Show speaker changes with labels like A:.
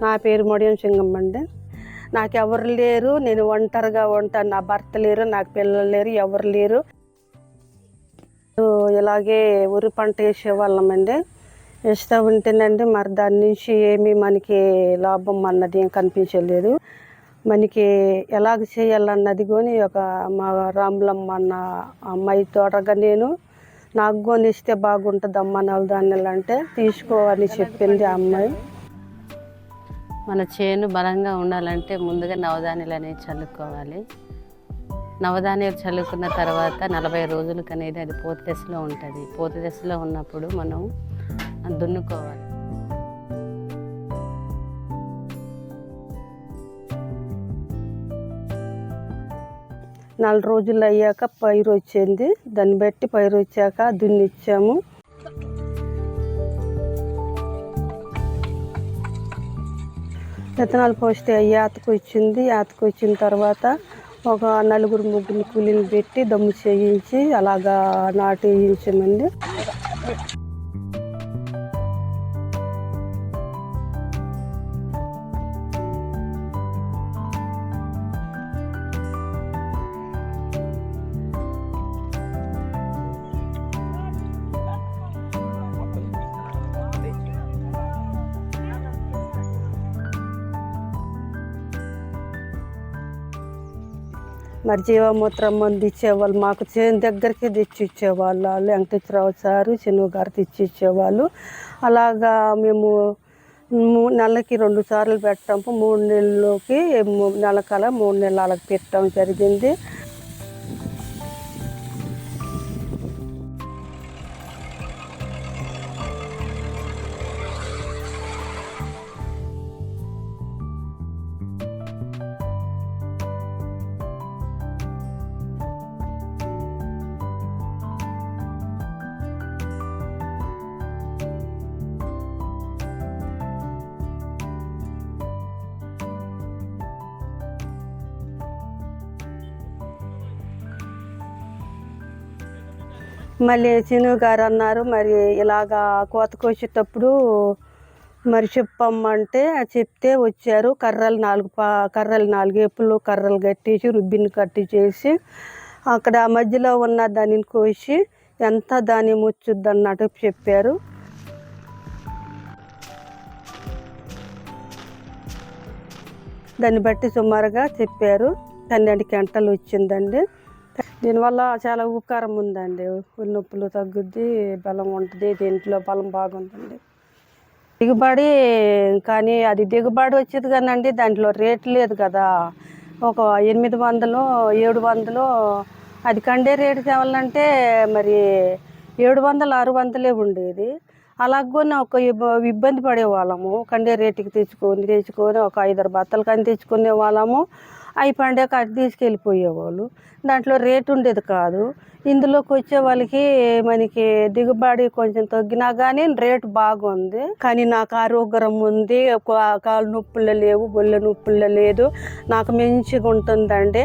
A: నా పేరు మొడియం సింగమ్మ అండి. నాకు ఎవరు లేరు, నేను ఒంటరిగా ఉంటాను. నా భర్త లేరు, నాకు పిల్లలు లేరు, ఎవరు లేరు. ఇలాగే వరి పంట వేసేవాళ్ళమండి. వేస్తూ ఉంటేనండి మరి దాని నుంచి ఏమీ మనకి లాభం అన్నది ఏం కనిపించలేదు. మనకి ఎలాగ చేయాలన్నది కొని మా రాములమ్మ అన్న అమ్మాయి తోటగా నేను నాకు కొని ఇస్తే బాగుంటుందమ్మా నవధాన్యాలు అంటే తీసుకో అని చెప్పింది ఆ అమ్మాయి.
B: మన చేను బలంగా ఉండాలంటే ముందుగా నవధాన్యాలు అనేవి చల్లుకోవాలి. నవధాన్యాలు చల్లుకున్న తర్వాత 40 రోజులకు అనేది అది పూత దశలో ఉంటుంది. పూత దశలో ఉన్నప్పుడు మనం దున్నుకోవాలి.
A: నాలుగు రోజులు అయ్యాక పైరు వచ్చింది. దాన్ని బట్టి పైరు వచ్చాక దున్నిచ్చాము. విత్తనాలు పోస్తే యాతకు వచ్చింది. యాతకు వచ్చిన తర్వాత ఒక 4-3 కూలీలు పెట్టి దమ్ము చేయించి అలాగా నాటు వేయించామండి. మరి జీవామూత్రం మందు ఇచ్చేవాళ్ళు, మాకు చేను దగ్గరికి తెచ్చి ఇచ్చేవాళ్ళు. వాళ్ళు వెంకటేశ్వరరావు సారు చెనువు గారు తెచ్చి ఇచ్చేవాళ్ళు. అలాగా మేము నెలకి 2 సార్లు పెట్టాము. 3 నెలలకి నెలకల 3 నెలలు అలాగ పెట్టడం జరిగింది. మళ్ళీ చెనువు గారు అన్నారు మరి ఇలాగా కోతకు వచ్చేటప్పుడు మరి చెప్పమ్మంటే చెప్తే వచ్చారు. కర్రలు 4 ఏపులు కర్రలు కట్టేసి రుబ్బిని కట్టించేసి అక్కడ మధ్యలో ఉన్న దానిని కోసి ఎంత ధాన్యం వచ్చుద్ది అన్నట్టు చెప్పారు. దాన్ని బట్టి సుమారుగా చెప్పారు. 12 గంటలు వచ్చిందండి. దీనివల్ల చాలా ఉపకారం ఉందండి. నొప్పులు తగ్గుద్ది, బలం ఉంటుంది. దీంట్లో బలం బాగుందండి. దిగుబడి కానీ అది దిగుబడి వచ్చేది కానండి దాంట్లో రేట్ లేదు కదా. ఒక 800 700 అది కండే రేటు కావాలంటే మరి 700 600 ఉండేది. అలాగనే ఒక ఇబ్బంది పడేవాళ్ళము. కండే రేటుకి తెచ్చుకొని ఒక 5-6 బత్తలు కానీ తెచ్చుకునే వాళ్ళము. అవి పండాక అటు తీసుకెళ్ళిపోయేవాళ్ళు. దాంట్లో రేటు ఉండేది కాదు. ఇందులోకి వచ్చే వాళ్ళకి మనకి దిగుబడి కొంచెం తగ్గినా కానీ రేటు బాగుంది. కానీ నాకు ఆరోగ్యం ఉంది, కాళ్ళు నొప్పులు లేవు, ఒళ్ళు నొప్పులు లేదు, నాకు మంచిగా ఉంటుందండి.